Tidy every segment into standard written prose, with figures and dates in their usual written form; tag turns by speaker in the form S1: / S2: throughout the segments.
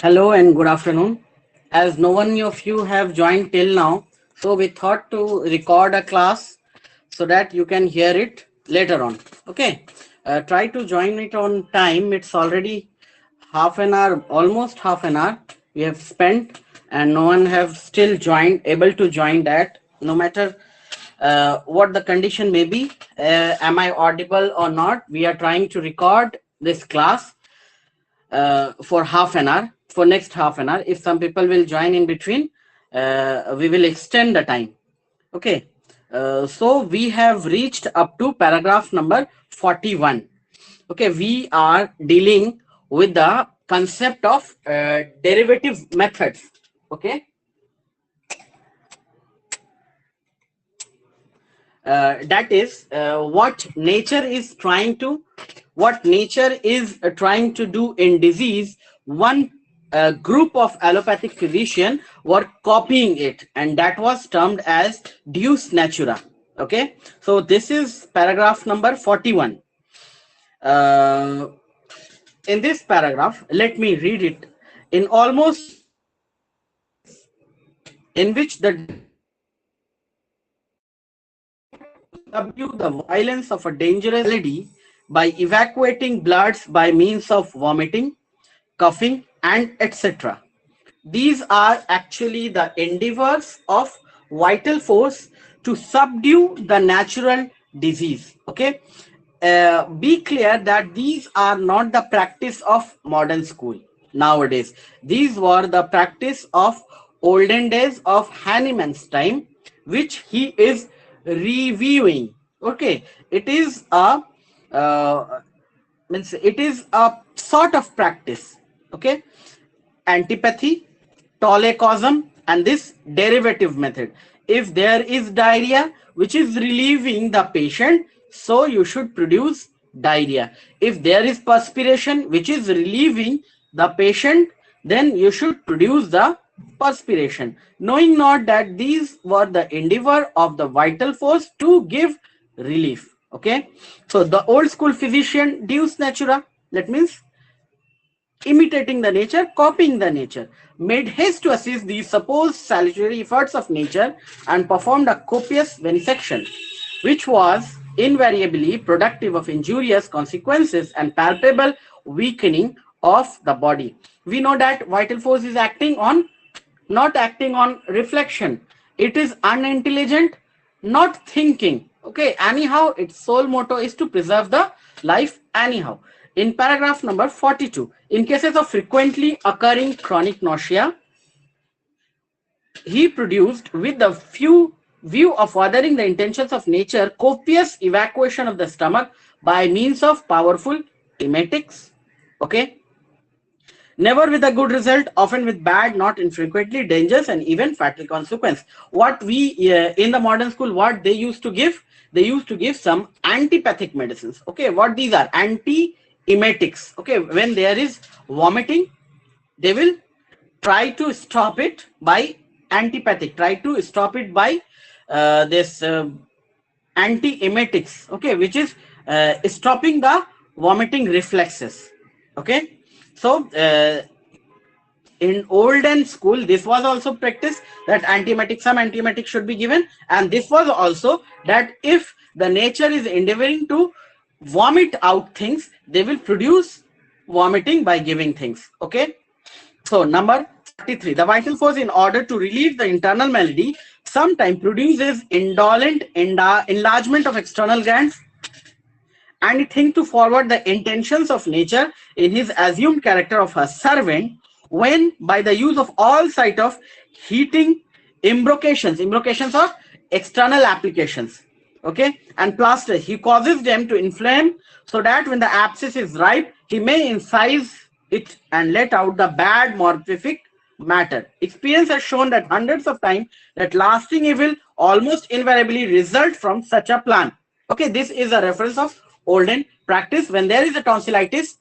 S1: Hello and good afternoon. As no one of you have joined till now, so we thought to record a class so that you can hear it later on. Okay. Try to join it on time. It's already half an hour, almost half an hour we have spent, and no one have still joined, able to join that. No matter what the condition may be, am I audible or not? We are trying to record this class for half an hour, for next half an hour. If some people will join in between, we will extend the time. Okay. So we have reached up to paragraph number 41. Okay, we are dealing with the concept of derivative methods. Okay. That is what nature is trying to do in disease. One group of allopathic physician were copying it, and that was termed as deus natura. Okay, so this is paragraph number 41. uh, in this paragraph, let me read it. In almost in which the subdue the violence of a dangerous malady by evacuating bloods by means of vomiting, coughing, and etc. These are actually the endeavors of vital force to subdue the natural disease. Okay. Be clear that these are not the practice of modern school nowadays. These were the practice of olden days of Hahnemann's time, which he is reviewing. Okay, it is a uh, means it is a sort of practice. Okay, antipathy, tolecosm, and this derivative method. If there is diarrhea which is relieving the patient, so you should produce diarrhea. If there is perspiration which is relieving the patient, then you should produce the perspiration, knowing not that these were the endeavor of the vital force to give relief. Okay, so the old school physician deus natura, that means imitating the nature, copying the nature, made haste to assist the supposed salutary efforts of nature and performed a copious venesection, which was invariably productive of injurious consequences and palpable weakening of the body. We know that vital force is acting on, not acting on reflection. It is unintelligent, not thinking. Okay, anyhow, its sole motto is to preserve the life anyhow. In paragraph number 42, in cases of frequently occurring chronic nausea, he produced, with the few view of furthering the intentions of nature, copious evacuation of the stomach by means of powerful emetics. Okay, never with a good result, often with bad, not infrequently dangerous, and even fatal consequence. What we in the modern school, what they used to give? They used to give some antipathic medicines. Okay, what these are? Anti-emetics. Okay, when there is vomiting, they will try to stop it by antipathic. Try to stop it by this anti-emetics. Okay, which is stopping the vomiting reflexes. Okay, so in olden school this was also practiced that some antiemetic should be given, and this was also that if the nature is endeavoring to vomit out things, they will produce vomiting by giving things. Okay, so number 43, the vital force, in order to relieve the internal malady, sometimes produces indolent enlargement of external glands, and it thinks to forward the intentions of nature in his assumed character of a servant, when by the use of all sort of heating embrocations of external applications, okay, and plaster, he causes them to inflame, so that when the abscess is ripe, he may incise it and let out the bad morphic matter. Experience has shown that hundreds of times that lasting evil almost invariably result from such a plan. Okay, this is a reference of olden practice. When there is a tonsillitis,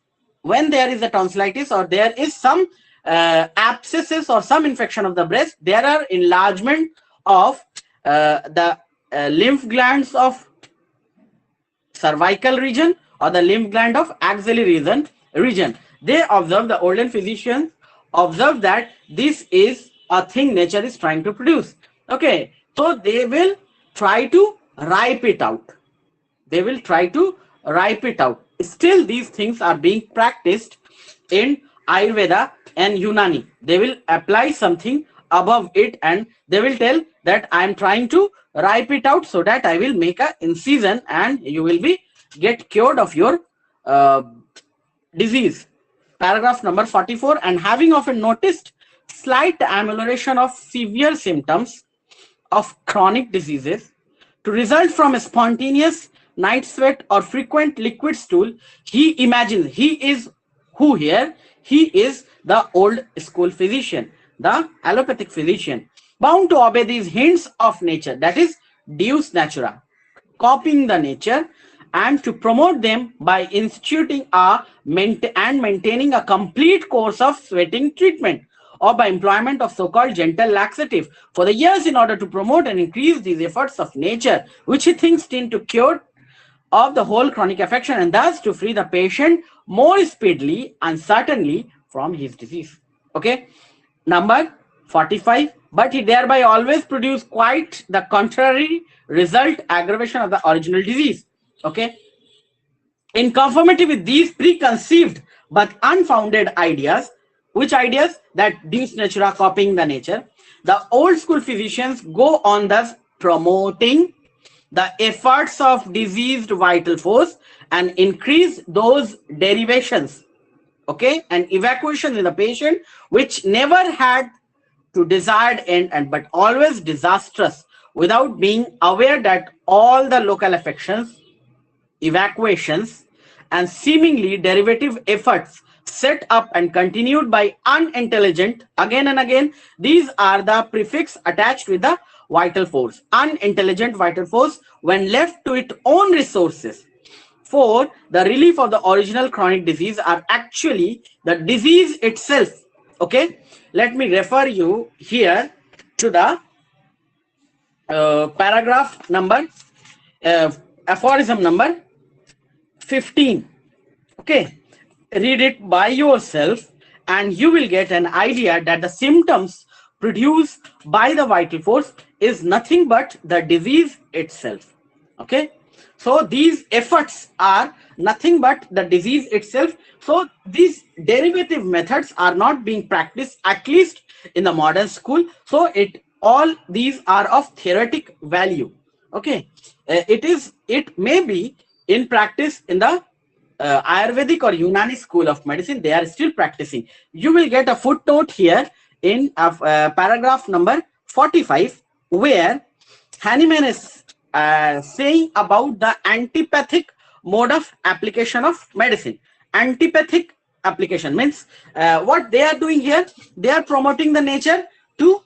S1: or there is some abscesses or some infection of the breast, there are enlargement of the lymph glands of cervical region or the lymph gland of axillary region. They observe, the olden physicians observe that this is a thing nature is trying to produce. Okay, so they will try to ripe it out. They will try to ripe it out. Still, these things are being practiced in Ayurveda and Unani. They will apply something above it and they will tell that I am trying to ripe it out so that I will make a incision and you will be get cured of your uh, disease. Paragraph number 44. And having often noticed slight amelioration of severe symptoms of chronic diseases to result from a spontaneous night sweat or frequent liquid stool, he imagines he is who here? He is the old school physician, the allopathic physician, bound to obey these hints of nature, that is, deus natura, copying the nature, and to promote them by instituting and maintaining a complete course of sweating treatment or by employment of so-called gentle laxative for the years in order to promote and increase these efforts of nature, which he thinks tend to cure of the whole chronic affection and thus to free the patient more speedily and certainly from his disease. Okay, number 45. But he thereby always produced quite the contrary result, aggravation of the original disease. Okay, in conformity with these preconceived but unfounded ideas, which ideas? That deus natura, copying the nature, the old school physicians go on thus promoting the efforts of diseased vital force and increase those derivations, okay, and evacuations in the patient which never had to desired end and but always disastrous, without being aware that all the local affections, evacuations, and seemingly derivative efforts set up and continued by unintelligent again and again. These are the prefix attached with the vital force. Unintelligent vital force, when left to its own resources for the relief of the original chronic disease, are actually the disease itself. Okay, let me refer you here to the paragraph number, aphorism number 15. Okay, read it by yourself and you will get an idea that the symptoms produced by the vital force is nothing but the disease itself. Okay, so these efforts are nothing but the disease itself. So these derivative methods are not being practiced, at least in the modern school. So all these are of theoretic value. Okay, it may be in practice in the Ayurvedic or Unani school of medicine. They are still practicing. You will get a footnote here in paragraph number 45, where Hahnemann is saying about the antipathic mode of application of medicine. Antipathic application means what they are doing here, they are promoting the nature to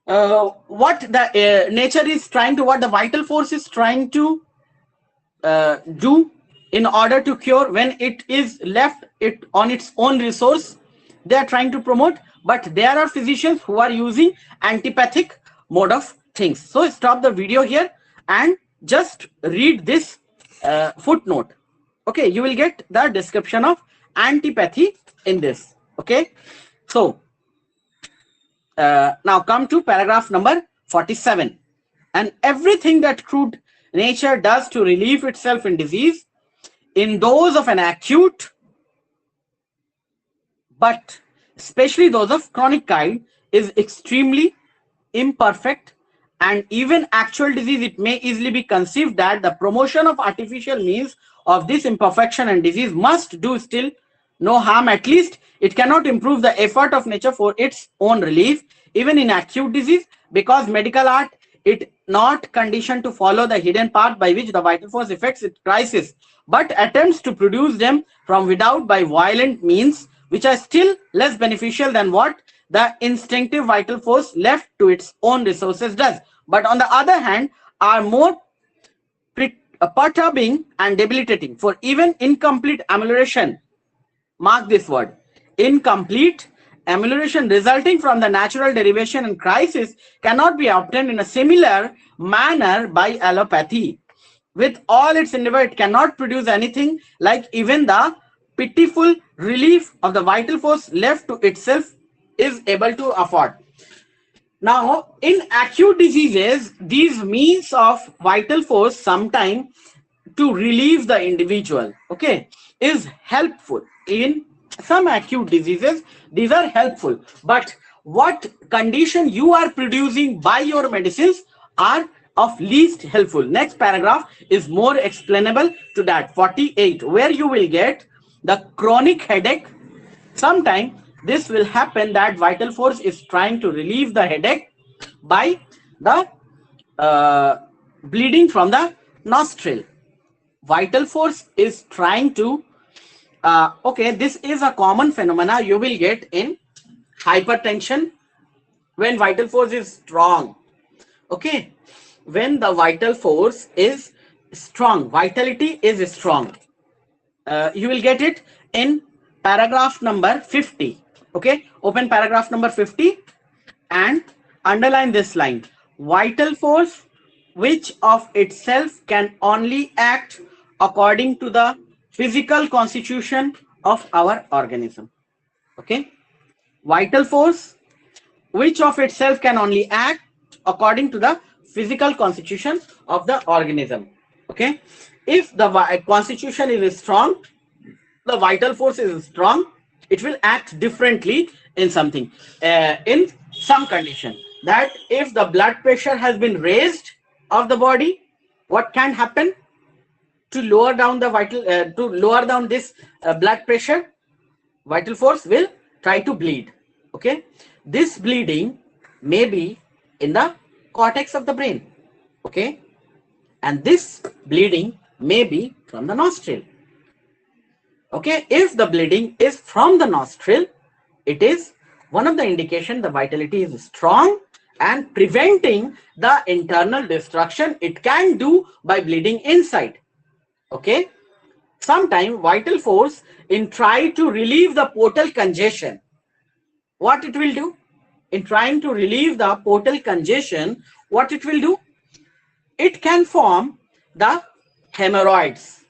S1: what the nature is trying to, what the vital force is trying to do in order to cure. When it is left it on its own resource, they are trying to promote. But there are physicians who are using antipathic mode of things. So stop the video here and just read this footnote. Okay, you will get the description of antipathy in this. Okay, so now come to paragraph number 47. And everything that crude nature does to relieve itself in disease, in those of an acute, but especially those of chronic kind, is extremely imperfect, and even actual disease, it may easily be conceived that the promotion of artificial means of this imperfection and disease must do still no harm. At least it cannot improve the effort of nature for its own relief, even in acute disease, because medical art it not conditioned to follow the hidden path by which the vital force affects its crisis, but attempts to produce them from without by violent means, which are still less beneficial than what the instinctive vital force left to its own resources does, but on the other hand are more perturbing and debilitating. For even incomplete amelioration, mark this word, incomplete amelioration resulting from the natural derivation and crisis cannot be obtained in a similar manner by allopathy. With all its endeavor, it cannot produce anything like even the pitiful relief of the vital force left to itself is able to afford. Now, in acute diseases, these means of vital force sometime to relieve the individual, okay, is helpful. In some acute diseases, these are helpful. But what condition you are producing by your medicines are of least helpful. Next paragraph is more explainable to that. 48, where you will get the chronic headache. Sometime this will happen that vital force is trying to relieve the headache by the bleeding from the nostril. Vital force is trying to okay, this is a common phenomena you will get in hypertension when vital force is strong. Okay, when the vital force is strong, vitality is strong, you will get it in paragraph number 50. Okay, open paragraph number 50 and underline this line. Vital force which of itself can only act according to the physical constitution of our organism. Okay, vital force which of itself can only act according to the physical constitution of the organism. Okay, if the constitution is strong, the vital force is strong, it will act differently in something, in some condition. That if the blood pressure has been raised of the body, what can happen to lower down the vital to lower down this blood pressure? Vital force will try to bleed. Okay, this bleeding may be in the cortex of the brain. Okay, and this bleeding may be from the nostril. Okay, if the bleeding is from the nostril, it is one of the indication the vitality is strong and preventing the internal destruction it can do by bleeding inside. Okay, sometime vital force in try to relieve the portal congestion, what it will do? In trying to relieve the portal congestion, what it will do? It can form the hemorrhoids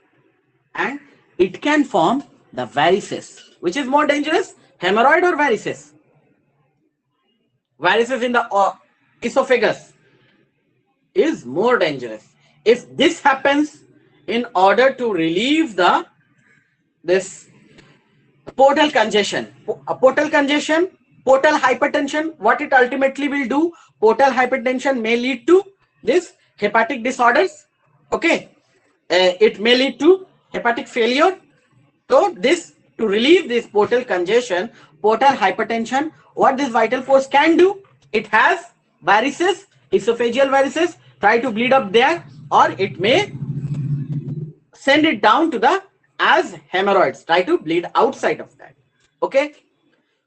S1: and it can form the varices. Which is more dangerous, hemorrhoid or varices? Varices in the esophagus is more dangerous. If this happens, in order to relieve the this portal congestion, portal hypertension, what it ultimately will do? Portal hypertension may lead to this hepatic disorders. Okay, it may lead to hepatic failure. So this, to relieve this portal congestion, portal hypertension, what this vital force can do? It has varices, esophageal varices, try to bleed up there, or it may send it down to the as hemorrhoids, try to bleed outside of that. Okay,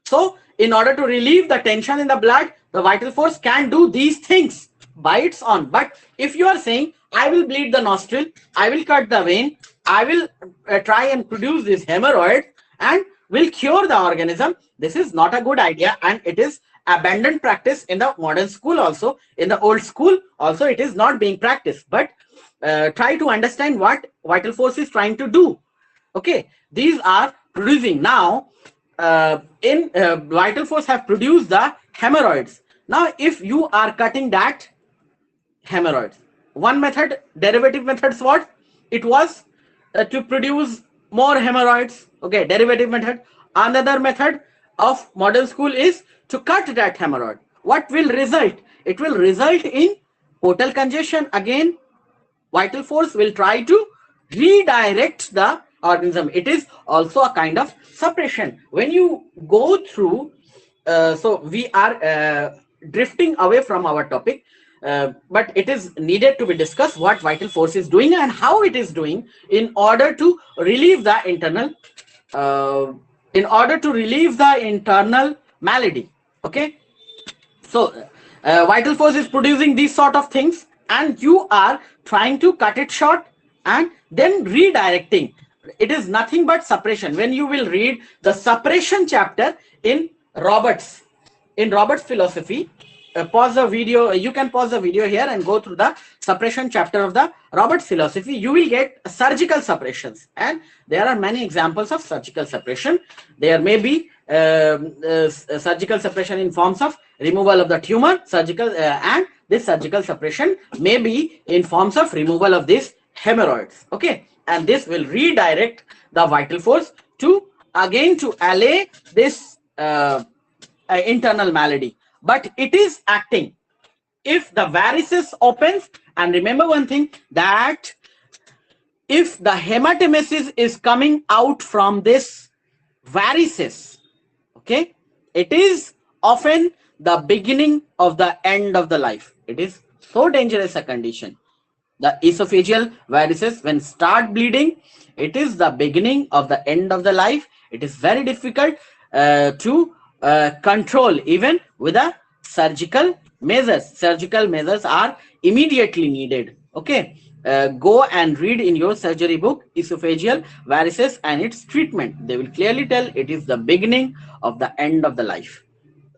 S1: so in order to relieve the tension in the blood, the vital force can do these things by its own. But if you are saying, I will bleed the nostril, I will cut the vein, I will try and produce this hemorrhoid and will cure the organism, this is not a good idea, and it is abandoned practice in the modern school also. In the old school also it is not being practiced. But try to understand what vital force is trying to do. Okay, these are producing now in vital force have produced the hemorrhoids. Now if you are cutting that hemorrhoids, one method, derivative methods, what it was to produce more hemorrhoids. Okay, derivative method. Another method of modern school is to cut that hemorrhoid. What will result? It will result in portal congestion. Again, vital force will try to redirect the organism. It is also a kind of suppression. When you go through, so we are drifting away from our topic, but it is needed to be discussed what vital force is doing and how it is doing in order to relieve the internal malady. Okay, so vital force is producing these sort of things and you are trying to cut it short and then redirecting. It is nothing but suppression. When you will read the suppression chapter in Roberts philosophy, pause the video. You can pause the video here and go through the suppression chapter of the Robert's philosophy. You will get surgical suppressions, and there are many examples of surgical suppression. There may be surgical suppression in forms of removal of the tumor, surgical, and this surgical suppression may be in forms of removal of these hemorrhoids. Okay, and this will redirect the vital force to again to allay this internal malady, but it is acting. If the varices opens, and remember one thing, that if the hematemesis is coming out from this varices, okay, it is often the beginning of the end of the life. It is so dangerous a condition. The esophageal varices, when start bleeding, it is the beginning of the end of the life. It is very difficult to control even with a surgical measures. Surgical measures are immediately needed. Okay, go and read in your surgery book esophageal varices and its treatment. They will clearly tell it is the beginning of the end of the life.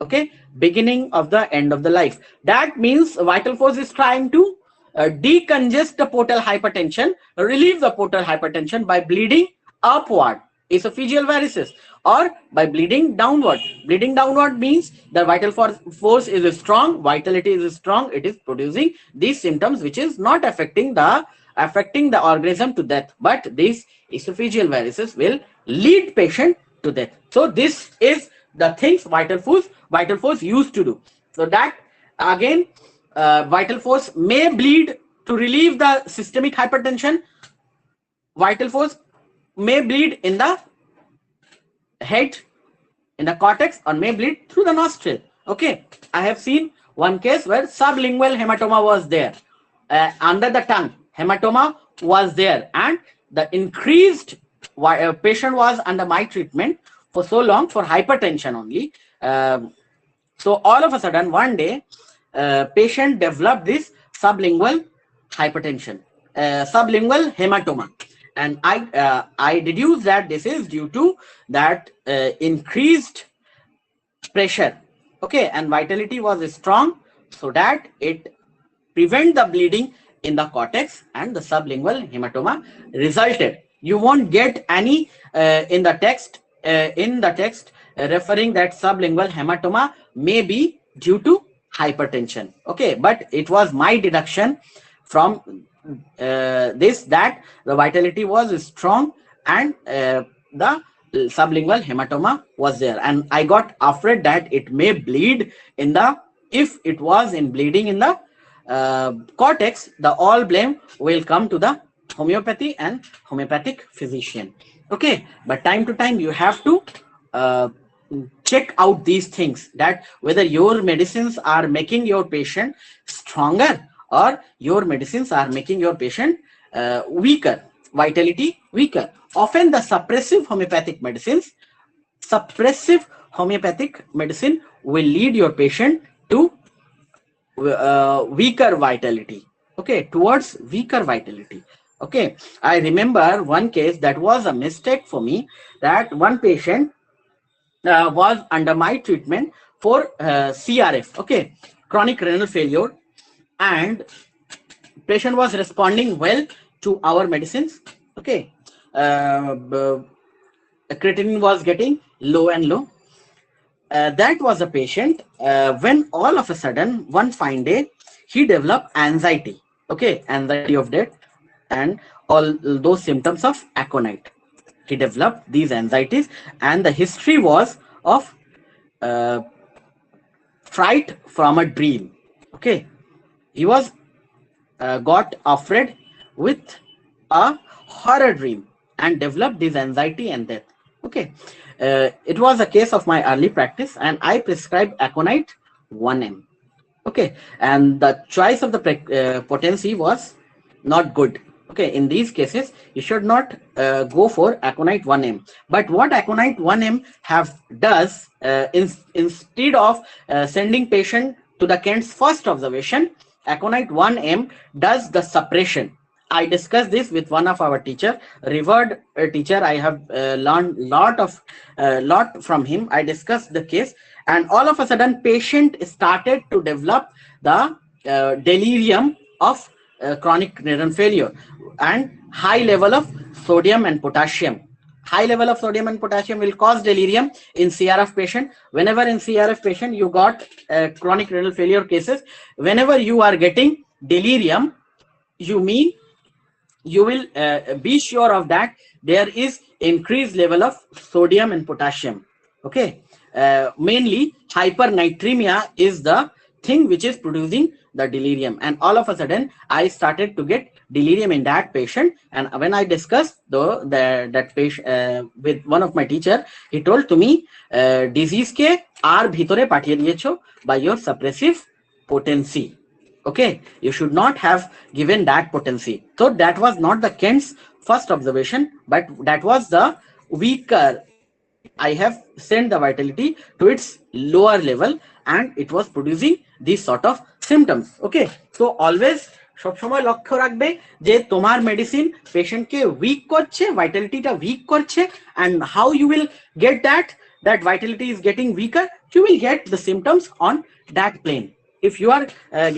S1: Okay, beginning of the end of the life. That means vital force is trying to decongest the portal hypertension, relieve the portal hypertension by bleeding upward, esophageal varices, or by bleeding downward. Bleeding downward means the vital force is strong, vitality is strong, it is producing these symptoms which is not affecting the organism to death, but these esophageal varices will lead patient to death. So this is the things vital force used to do. So that again, vital force may bleed to relieve the systemic hypertension. Vital force may bleed in the head, in the cortex, or may bleed through the nostril. Okay, I have seen one case where sublingual hematoma was there, under the tongue hematoma was there, and the increased patient was under my treatment for so long for hypertension only. So all of a sudden one day patient developed this sublingual hypertension, sublingual hematoma, and I deduce that this is due to that increased pressure. Okay, and vitality was strong, so that it prevent the bleeding in the cortex, and the sublingual hematoma resulted. You won't get any in the text referring that sublingual hematoma may be due to hypertension. Okay, but it was my deduction from this that the vitality was strong and the sublingual hematoma was there, and I got afraid that it may bleed in the, if it was in bleeding in the cortex, the all blame will come to the homeopathy and homeopathic physician. Okay, but time to time you have to check out these things, that whether your medicines are making your patient stronger or your medicines are making your patient weaker, vitality weaker. Often the suppressive homeopathic medicine will lead your patient to weaker vitality. Okay, towards weaker vitality. Okay, I remember one case that was a mistake for me, that one patient was under my treatment for CRF, okay, chronic renal failure, and patient was responding well to our medicines. Okay, creatinine was getting low and low. That was a patient when all of a sudden one fine day he developed anxiety. Okay, anxiety of death and all those symptoms of aconite. He developed these anxieties, and the history was of fright from a dream. Okay, he was got afraid with a horror dream and developed this anxiety and death. Okay, it was a case of my early practice, and I prescribed aconite 1 mg. Okay, and the choice of the potency was not good. Okay, in these cases you should not go for aconite 1 mg. But what aconite 1 mg does, instead of sending patient to the Kent's first observation, aconite 1 mg does the suppression. I discussed this with one of our teacher, revered teacher. I have learned lot from him. I discussed the case. and all of a sudden patient started to develop the delirium of chronic renal failure and high level of sodium and potassium. High level of sodium and potassium will cause delirium in CRF patient. Whenever in CRF patient you got chronic renal failure cases, whenever you are getting delirium, you mean you will be sure of that there is increased level of sodium and potassium. Okay, mainly hypernatremia is the thing which is producing the delirium, and all of a sudden I started to get delirium in that patient. And when I discussed that patient with one of my teacher, he told to me disease ke আর ভিতরে পাঠিয়ে দিয়েছো by your suppressive potency. Okay, you should not have given that potency. So that was not the Kent's first observation, but that was the weaker. I have sent the vitality to its lower level and it was producing these sort of symptoms. Okay, so always সবসময় লক্ষ্য রাখবে যে তোমার medicine পেশেন্টকে week করছে, ভাইটালিটিটা week করছে, and how you will get that vitality is getting weaker, you will get the symptoms on that plane. If you are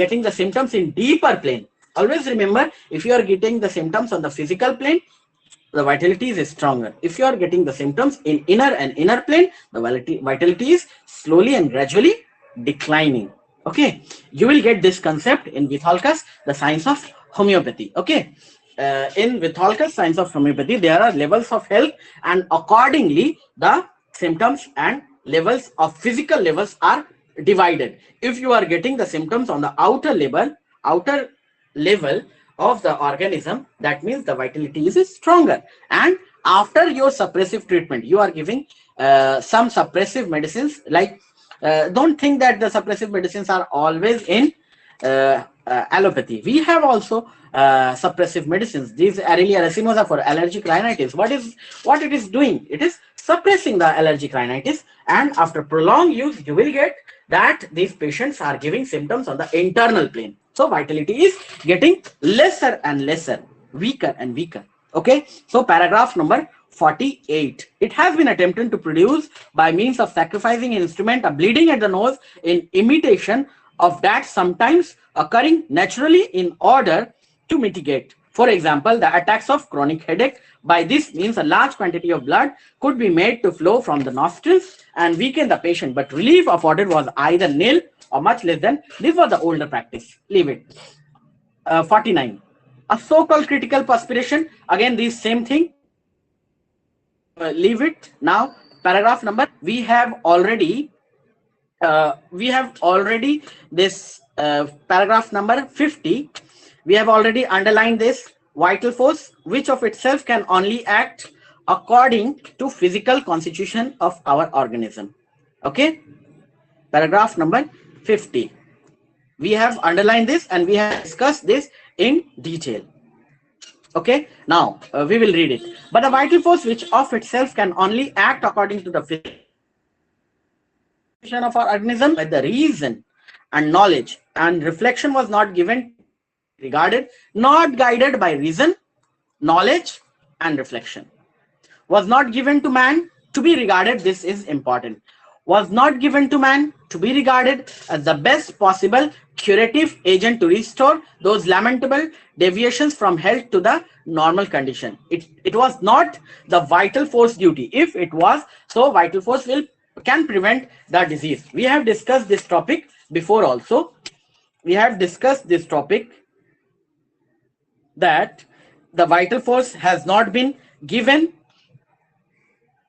S1: getting the symptoms in deeper plane, always remember, if you are getting the symptoms on the physical plane, the vitality is stronger. If you are getting the symptoms in inner plane, the vitality is slowly and gradually declining. Okay, you will get this concept in Vitholkas, the science of homeopathy. Okay, in Vitholkas science of homeopathy, there are levels of health, and accordingly the symptoms and levels of physical levels are divided. If you are getting the symptoms on the outer level of the organism, that means the vitality is stronger. And after your suppressive treatment, you are giving some suppressive medicines, like don't think that the suppressive medicines are always in allopathy. We have also suppressive medicines. These Arelia racemosa for allergic rhinitis. What it is doing? It is suppressing the allergic rhinitis, and after prolonged use, you will get that these patients are giving symptoms on the internal plane. So vitality is getting lesser and lesser, weaker and weaker. Okay, so paragraph number 48. It has been attempted to produce by means of sacrificing instrument a bleeding at the nose in imitation of that sometimes occurring naturally in order to mitigate. For example, the attacks of chronic headache. By this means a large quantity of blood could be made to flow from the nostrils and weaken the patient, but relief afforded was either nil or much less than. This was the older practice. Leave it. 49. A so-called critical perspiration. Again, this same thing. Leave it. Now, paragraph number. We have already this paragraph number 50. We have already underlined this. Vital force, which of itself can only act according to physical constitution of our organism. Okay, paragraph number 50. We have underlined this and we have discussed this in detail. Okay, now we will read it. But the vital force, which of itself can only act according to the physical constitution of our organism, by the reason and knowledge and reflection was not given, regarded, not guided by reason, knowledge and reflection, was not given to man to be regarded, this is important, was not given to man to be regarded as the best possible curative agent to restore those lamentable deviations from health to the normal condition. It was not the vital force duty. If it was so, vital force can prevent the disease. We have discussed this topic before also. We have discussed this topic that the vital force has not been given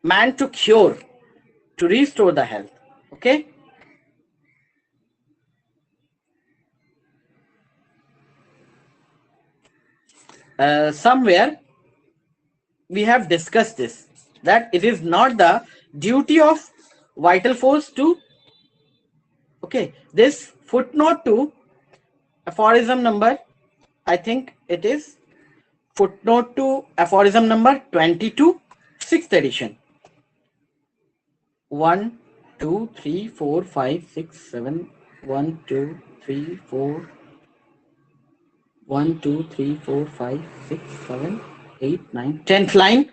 S1: man to cure, to restore the health. Okay, somewhere we have discussed this, that it is not the duty of vital force to. Okay, this footnote to aphorism number, I think it is footnote to aphorism number 22, 6th edition. 1 2 3 4 5 6 7 1 2 3 4 1 2 3 4 5 6 7 8 9 10th line,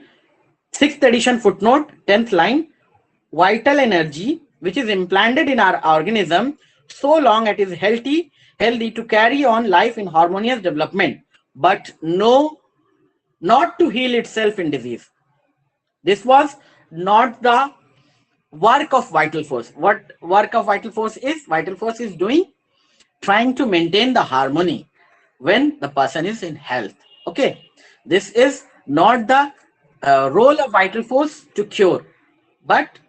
S1: 6th edition footnote, 10th line. Vital energy which is implanted in our organism so long it is healthy to carry on life in harmonious development, but not to heal itself in disease. This was not the work of vital force. What work of vital force is? Vital force is doing, trying to maintain the harmony when the person is in health. Okay, this is not the role of vital force to cure, but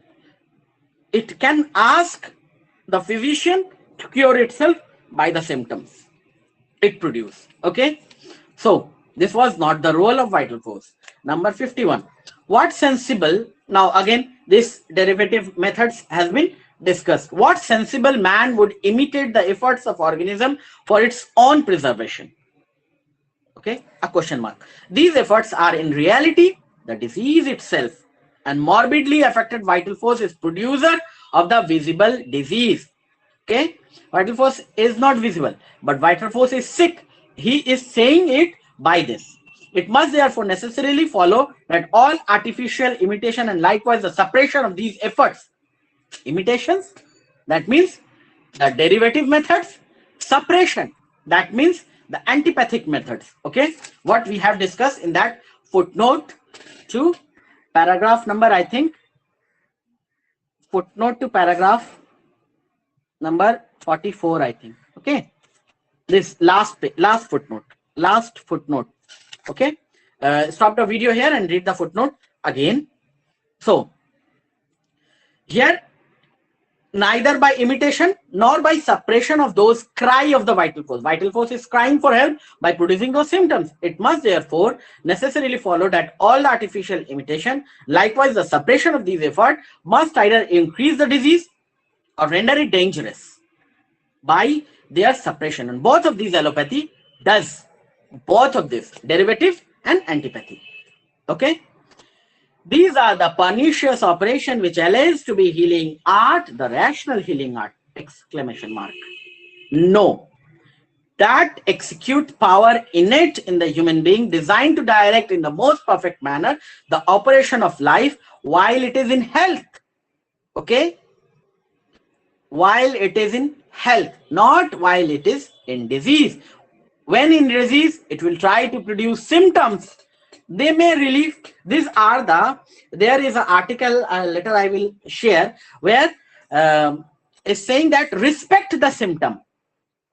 S1: it can ask the physician to cure itself by the symptoms it produces. Okay, so this was not the role of vital force. Number 51. What sensible, now again this derivative methods has been discussed. What sensible man would imitate the efforts of organism for its own preservation? Okay, a question mark. These efforts are in reality the disease itself, and morbidly affected vital force is producer of the visible disease. Okay, vital force is not visible, but vital force is sick. He is saying it by this. It must therefore necessarily follow that all artificial imitation and likewise the suppression of these efforts, imitations, that means the derivative methods, suppression, that means the antipathic methods. Okay, what we have discussed in that footnote to paragraph number, I think, footnote to paragraph number 44, I think. Okay, this last footnote. Okay, stop the video here and read the footnote again. So here, neither by imitation nor by suppression of those cry of the vital force. Vital force is crying for help by producing those symptoms. It must therefore necessarily follow that all artificial imitation, likewise the suppression of these efforts, must either increase the disease or render it dangerous by their suppression. And both of these allopathy does both of this, derivative and antipathy. Okay, these are the pernicious operation which alleged to be healing art, the rational healing art, exclamation mark. No, that execute power innate in the human being, designed to direct in the most perfect manner the operation of life while it is in health. Okay, while it is in health, not while it is in disease. When in disease, it will try to produce symptoms. They may relieve. These are there is an article later I will share where is saying that respect the symptom.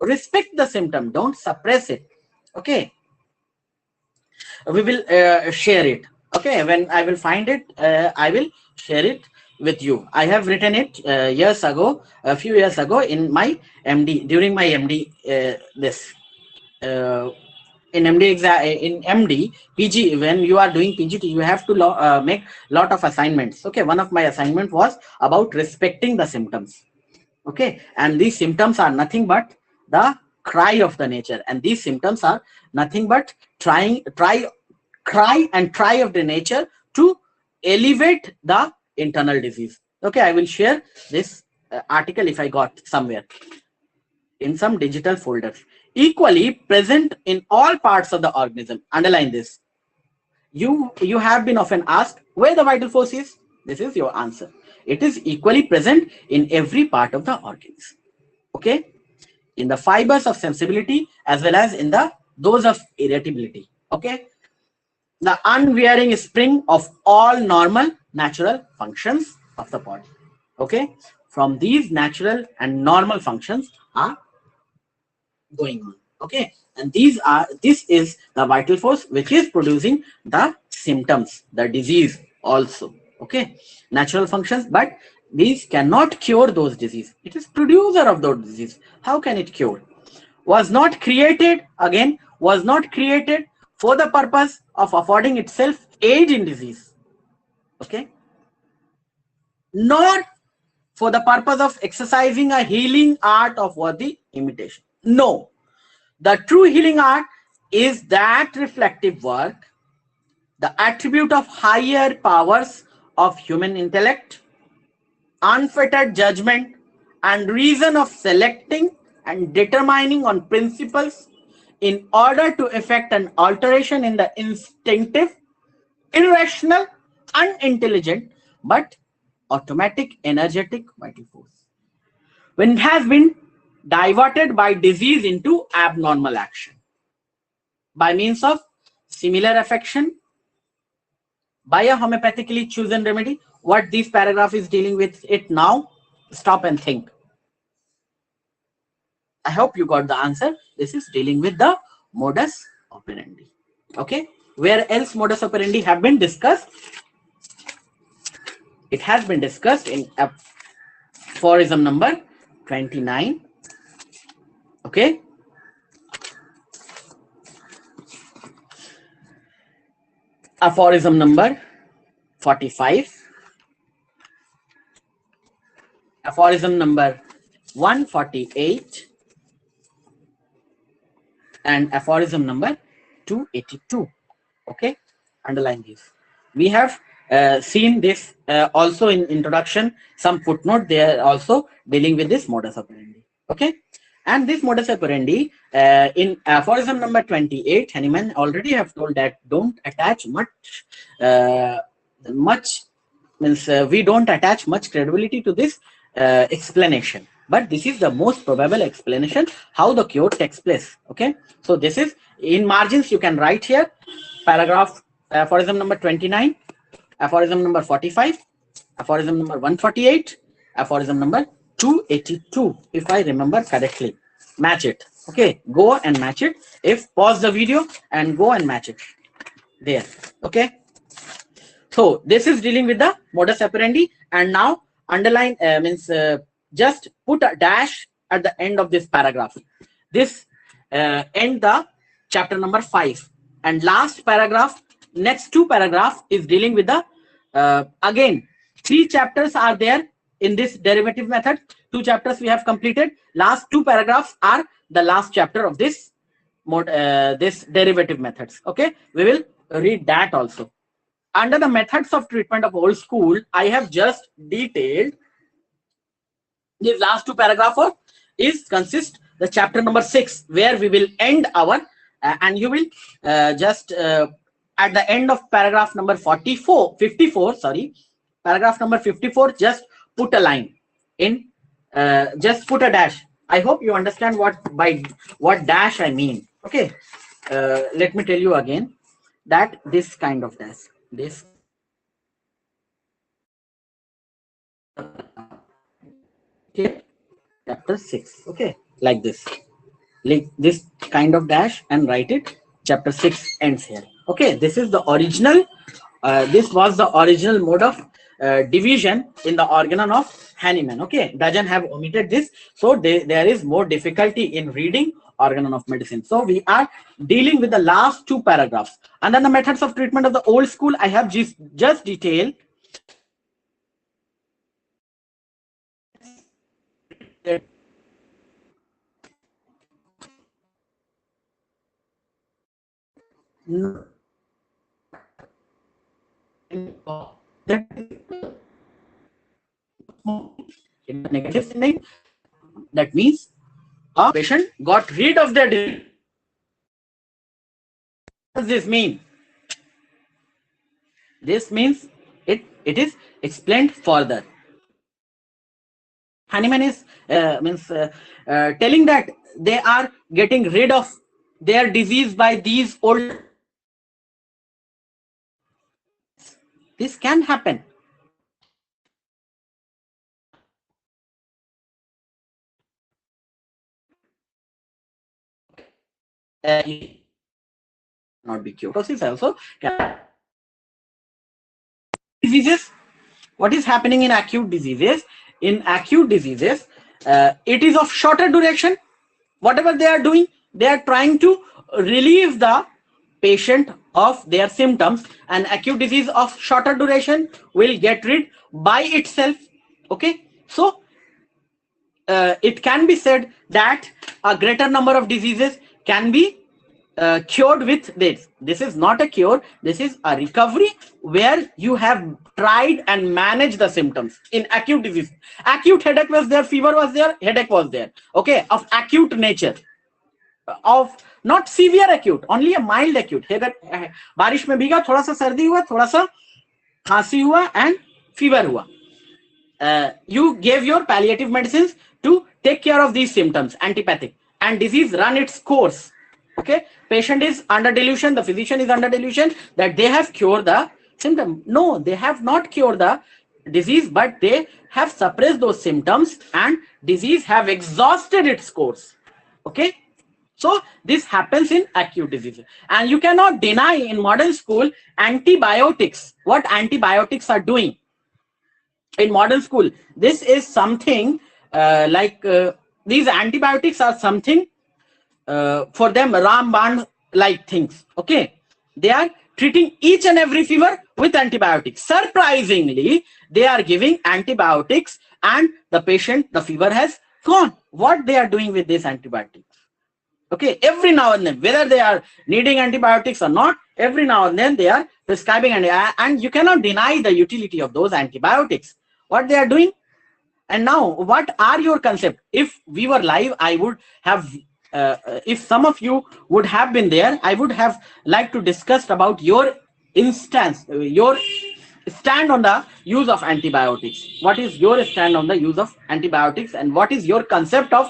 S1: Respect the symptom, don't suppress it. Okay, we will share it. Okay, when I will find it, I will share it with you. I have written it years ago, a few years ago in my MD, during my MD in MD PG. When you are doing PGT, you have to make lot of assignments. Okay, one of my assignment was about respecting the symptoms. Okay, and these symptoms are nothing but the cry of the nature, and these symptoms are nothing but cry of the nature to elevate the internal disease. Okay, I will share this article if I got somewhere in some digital folders. Equally present in all parts of the organism. Underline this. You have been often asked where the vital force is. This is your answer. It is equally present in every part of the organism. Okay, in the fibers of sensibility as well as in those of irritability. Okay, the unwearing spring of all normal natural functions of the body. Okay, from these natural and normal functions are going on. Okay, and this is the vital force which is producing the symptoms, the disease also. Okay, natural functions, but these cannot cure those disease. It is producer of those disease. How can it cure? Was not created for the purpose of affording itself aid in disease. Okay, not for the purpose of exercising a healing art of worthy imitation. No, the true healing art is that reflective work, the attribute of higher powers of human intellect, unfettered judgment, and reason of selecting and determining on principles in order to effect an alteration in the instinctive, irrational, unintelligent, but automatic energetic vital force. When it has been diverted by disease into abnormal action by means of similar affection, by a homeopathically chosen remedy. What this paragraph is dealing with it now, stop and think. I hope you got the answer. This is dealing with the modus operandi. Okay, where else modus operandi have been discussed? It has been discussed in aphorism number 29. Okay, aphorism number 45, aphorism number 148, and aphorism number 282. Okay, underline this. We have seen this also in introduction, some footnote. They are also dealing with this modus operandi. Okay, and this modus operandi in aphorism number 28, Hahnemann already have told that don't attach much means we don't attach much credibility to this explanation, but this is the most probable explanation how the cure takes place. Okay, so this is in margins you can write here paragraph aphorism number 29, aphorism number 45, aphorism number 148, aphorism number 282, if I remember correctly. Match it. Okay, go and match it. If pause the video and go and match it there. Okay, so this is dealing with the modus operandi, and now underline means just put a dash at the end of this paragraph. This end the chapter number 5, and last paragraph, next two paragraph is dealing with the again 3 chapters are there in this derivative method. 2 chapters we have completed. Last 2 paragraphs are the last chapter of this this derivative methods. Okay, we will read that also. Under the methods of treatment of old school, I have just detailed these last 2 paragraphs is consist the chapter number 6, where we will end our and you will just at the end of paragraph number 54, sorry, paragraph number 54, just put a line in, just put a dash. I hope you understand what dash I mean. Okay, let me tell you again that this kind of dash, this okay, chapter 6, okay, like this kind of dash and write it. Chapter 6 ends here. Okay, this is the original this was the original mode of division in the Organon of Hahnemann. Okay, doesn't have omitted this, so there is more difficulty in reading Organon of medicine. So we are dealing with the last 2 paragraphs. And then the methods of treatment of the old school, I have just detailed. In the negative sign, that means a patient got rid of their disease. What does this mean? This means it is explained further. Hahnemann is telling that they are getting rid of their disease by these old. This can happen. Not be cured. Also diseases. What is happening in acute diseases? In acute diseases, it is of shorter duration. Whatever they are doing, they are trying to relieve the patient of their symptoms, and acute disease of shorter duration will get rid by itself. Okay, so it can be said that a greater number of diseases can be cured with this. This is not a cure, this is a recovery where you have tried and managed the symptoms. In acute disease, acute headache was there, fever was there, headache was there, okay, of acute nature, of not severe acute, only a mild acute. बारिश में भीगा, थोड़ा सा सर्दी हुआ, थोड़ा सा खांसी हुआ and fever हुआ. you gave your palliative medicines to take care of these symptoms, antipathic, and disease run its course. Okay, patient is under delusion, the physician is under delusion that they have cured the symptom. No, they have not cured the disease, but they have suppressed those symptoms and disease have exhausted its course. Okay, so this happens in acute disease, and you cannot deny in modern school antibiotics, what antibiotics are doing in modern school. This is something these antibiotics are something for them Ramban like things. Okay, they are treating each and every fever with antibiotics. Surprisingly, they are giving antibiotics and the patient, the fever has gone. What they are doing with these antibiotics? Okay, every now and then, whether they are needing antibiotics or not, every now and then they are prescribing, and you cannot deny the utility of those antibiotics, what they are doing. And now, what are your concept? If we were live, I would have, if some of you would have been there, I would have liked to discuss about your instance, your stand on the use of antibiotics. What is your stand on the use of antibiotics, and what is your concept of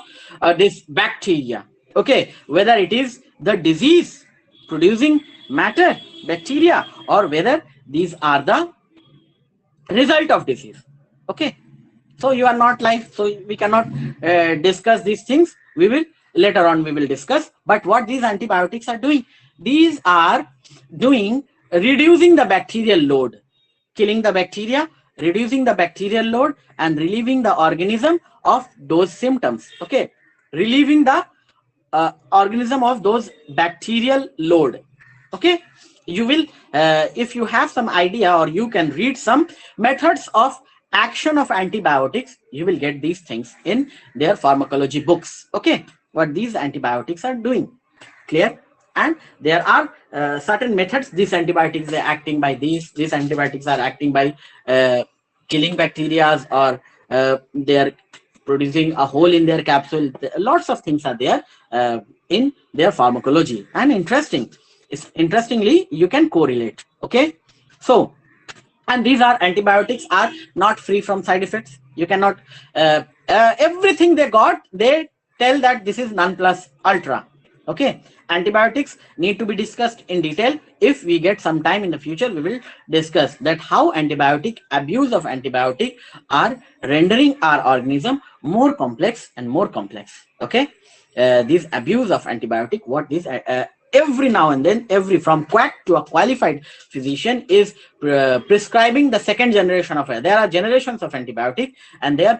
S1: this bacteria? Okay, whether it is the disease producing matter, bacteria, or whether these are the result of disease. Okay, so you are not live, so we cannot discuss these things. We will later on we will discuss. But what these antibiotics are doing, these are doing reducing the bacterial load, killing the bacteria, reducing the bacterial load, and relieving the organism of those symptoms. Okay, relieving the organism of those bacterial load. Okay, you will if you have some idea, or you can read some methods of action of antibiotics, you will get these things in their pharmacology books. Okay, what these antibiotics are doing, clear? And there are certain methods. These antibiotics are acting by these antibiotics are acting by killing bacteria, or they are producing a hole in their capsule. Lots of things are there in their pharmacology, and interestingly you can correlate. Okay, so, and these are antibiotics are not free from side effects. You cannot everything they got, they tell that this is non plus ultra. Okay, antibiotics need to be discussed in detail. If we get some time in the future, we will discuss that how antibiotic abuse of antibiotic are rendering our organism more complex and more complex. Okay, this abuse of antibiotic, what this every now and then, every from quack to a qualified physician is prescribing the second generation of there are generations of antibiotic, and they are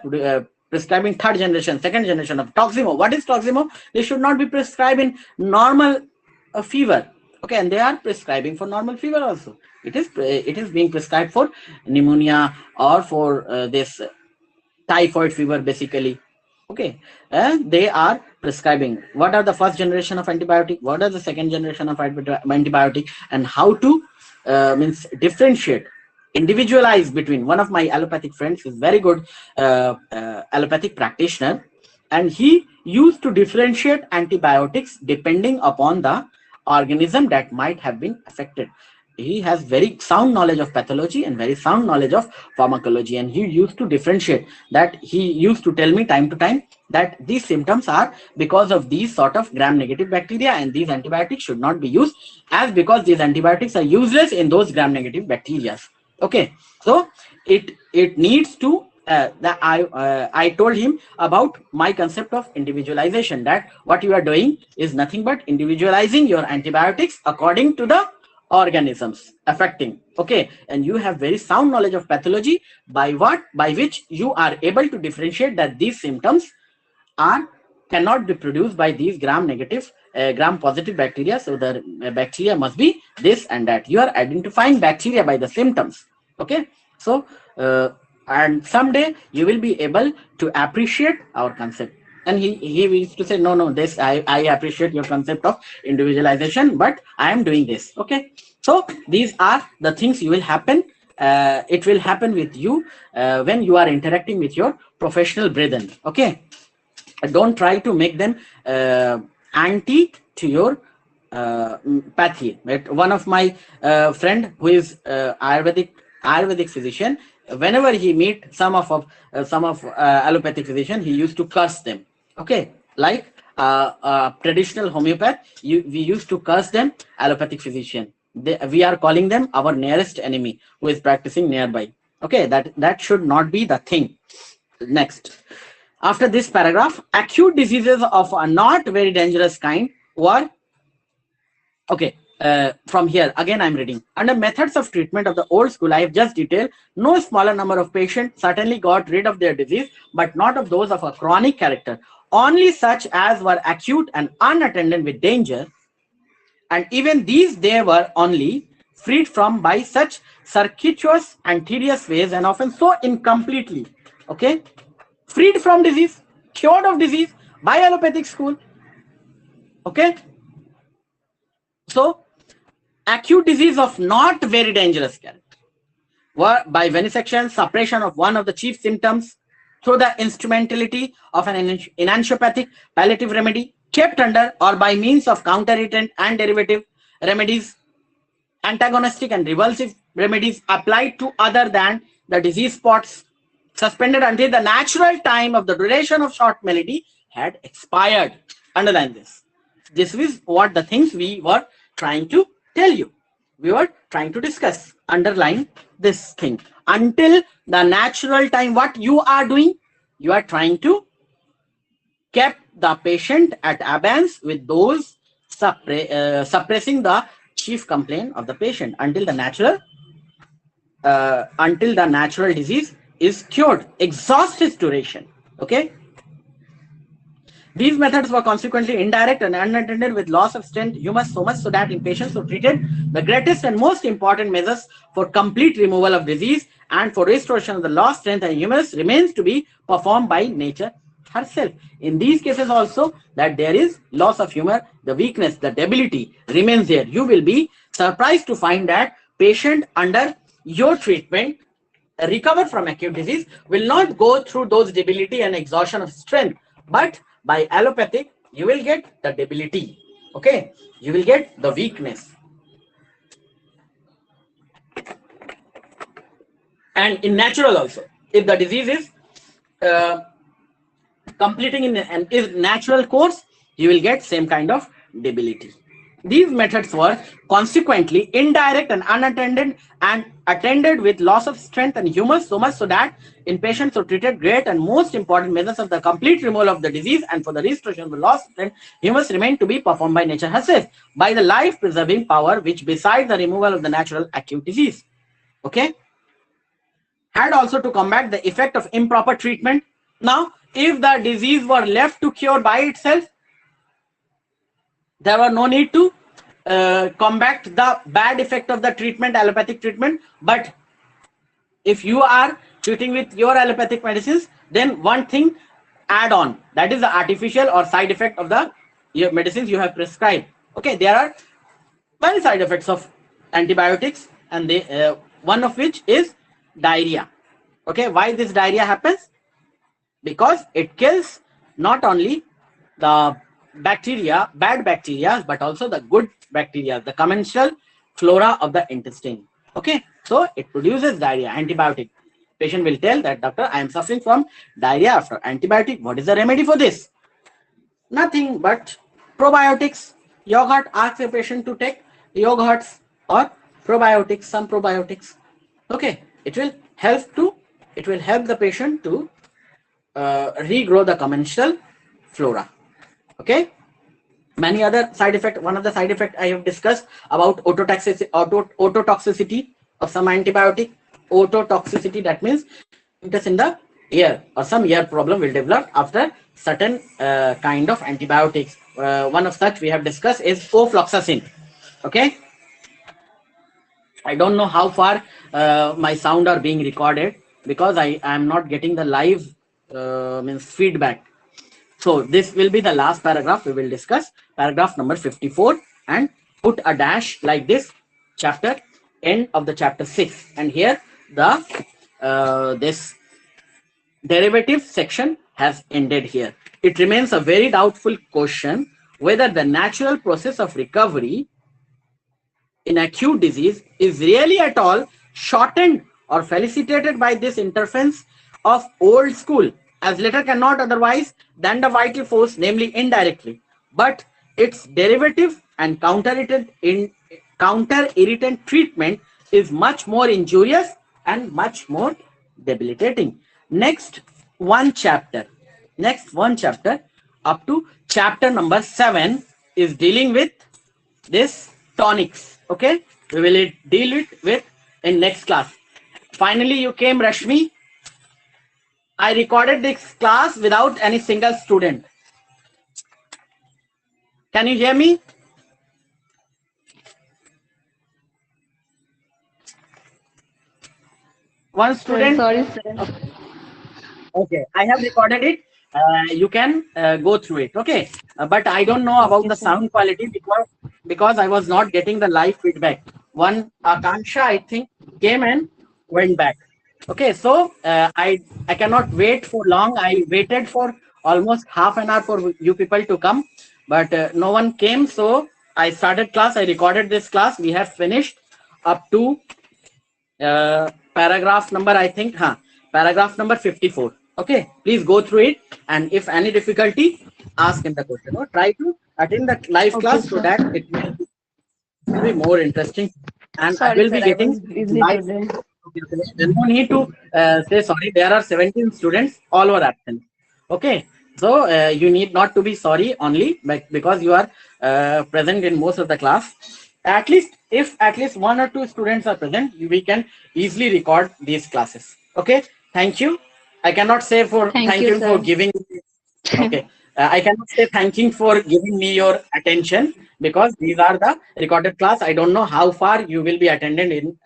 S1: prescribing third generation, second generation of Toximo. What is Toximo? They should not be prescribed in normal fever. Okay, and they are prescribing for normal fever also. It is being prescribed for pneumonia or for this typhoid fever basically. Okay, and they are prescribing. What are the first generation of antibiotic? What are the second generation of antibiotic? And how to means differentiate, individualize between. One of my allopathic friends is very good allopathic practitioner, and he used to differentiate antibiotics depending upon the organism that might have been affected. He has very sound knowledge of pathology and very sound knowledge of pharmacology, and he used to differentiate that. He used to tell me time to time that these symptoms are because of these sort of gram-negative bacteria, and these antibiotics should not be used, as because these antibiotics are useless in those gram-negative bacteria. Okay, so it needs to I told him about my concept of individualization, that what you are doing is nothing but individualizing your antibiotics according to the organisms affecting. Okay, and you have very sound knowledge of pathology, by which you are able to differentiate that these symptoms cannot be produced by these gram-negative gram-positive bacteria, so the bacteria must be this and that. You are identifying bacteria by the symptoms. Okay, so and someday you will be able to appreciate our concept. And he used to say, no, this I appreciate your concept of individualization, but I am doing this. Okay, so these are the things you will happen. It will happen with you when you are interacting with your professional brethren. Okay, don't try to make them anti to your pathy. But one of my friend who is Ayurvedic physician, whenever he meet some of allopathic physician, he used to curse them. Okay, like traditional homeopath, we used to curse them. Allopathic physician, we are calling them our nearest enemy who is practicing nearby. Okay, that should not be the thing. Next, after this paragraph, acute diseases of a not very dangerous kind were okay. From here again I'm reading. Under methods of treatment of the old school I have just detailed, no smaller number of patients certainly got rid of their disease, but not of those of a chronic character. Only such as were acute and unattended with danger, and even these they were only freed from by such circuitous and tedious ways, and often so incompletely. Okay, freed from disease, cured of disease by allopathic school. Okay, so acute disease of not very dangerous character were by venesection, suppression of one of the chief symptoms through the instrumentality of an enantiopathic palliative remedy kept under, or by means of counter-irritant and derivative remedies, antagonistic and revulsive remedies applied to other than the disease spots, suspended until the natural time of the duration of short malady had expired. Underline this. This is what the things we were trying to tell you. We were trying to discuss. Underline this thing. Until the natural time, what you are doing? You are trying to keep the patient at abeyance with those suppressing the chief complaint of the patient until the natural disease is cured, exhaust its duration. Okay. These methods were consequently indirect and unattended with loss of strength, humus, so much so that in patients who treated, the greatest and most important measures for complete removal of disease and for restoration of the lost strength and humus remains to be performed by nature herself. In these cases also, that there is loss of humor, the weakness, the debility remains there. You will be surprised to find that patient under your treatment recover from acute disease will not go through those debility and exhaustion of strength, but by allopathic you will get the debility. Okay, you will get the weakness. And in natural also, if the disease is completing in an is natural course, you will get same kind of debility. These methods were consequently indirect and unattended and attended with loss of strength and humus, so much so that in patients who treated, great and most important measures of the complete removal of the disease and for the restoration of the lost strength, humus remained to be performed by nature herself, by the life-preserving power which besides the removal of the natural acute disease, okay, had also to combat the effect of improper treatment. Now, if the disease were left to cure by itself, there were no need to combat the bad effect of the treatment, allopathic treatment. But if you are treating with your allopathic medicines, then one thing add on, that is the artificial or side effect of the medicines you have prescribed. Okay, there are many side effects of antibiotics, and they one of which is diarrhea. Okay, why this diarrhea happens? Because it kills not only the bacteria, bad bacteria, but also the good bacteria, the commensal flora of the intestine. Okay, so it produces diarrhea. Antibiotic. Patient will tell that, doctor, I am suffering from diarrhea after antibiotic. What is the remedy for this? Nothing but probiotics. Yogurt. Ask the patient to take yogurts or probiotics, some probiotics. Okay, it will help the patient to regrow the commensal flora. Okay, many other side effect. One of the side effect I have discussed about ototoxicity of some antibiotic. Ototoxicity, that means it's in the air or some air problem will develop after certain kind of antibiotics. One of such we have discussed is ofloxacin. Okay, I don't know how far my sound are being recorded because I am not getting the live means feedback. So this will be the last paragraph we will discuss, paragraph number 54, and put a dash like this, chapter, end of the chapter 6. And here the this derivative section has ended here. It remains a very doubtful question whether the natural process of recovery in acute disease is really at all shortened or felicitated by this interference of old school, as latter cannot otherwise than the vital force, namely indirectly, but its derivative and counter irritant treatment is much more injurious and much more debilitating. Next one chapter, next one chapter up to chapter number 7 is dealing with this tonics. Okay, we will deal it with in next class. Finally, you came, Rashmi. I recorded this class without any single student. Can you hear me? One
S2: Sir,
S1: student.
S2: sorry, sir.
S1: Okay, I have recorded it. You can go through it. Okay, but I don't know about
S2: Okay,
S1: the
S2: sir.
S1: sound quality because I was not getting the live feedback. One Akansha, I think, came and went back. Okay, so I cannot wait for long. I waited for almost half an hour for you people to come, but no one came. So I started class. I recorded this class. We have finished up to paragraph number, I think, paragraph number 54. Okay, please go through it, and if any difficulty, ask in the question or try to attend the live
S2: Okay,
S1: class so
S2: sir.
S1: that it will be more interesting, and I
S2: Sorry,
S1: will
S2: sir.
S1: be
S2: I
S1: getting
S2: was busy
S1: live.
S2: today.
S1: Okay, okay. There's no need to say sorry. There are 17 students, all were absent. Okay, so you need not to be sorry only because you are present in most of the class. At least if at least one or two students are present, we can easily record these classes. Okay, thank you. I cannot say for
S2: Thank
S1: thank
S2: you,
S1: you for
S2: sir.
S1: giving. Okay, I cannot say thanking for giving me your attention because these are the recorded class. I don't know how far you will be attended in.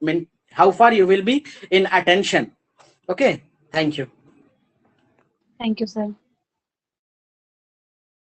S1: Mean how far you will be in attention. Okay, thank you.
S2: Thank you, sir.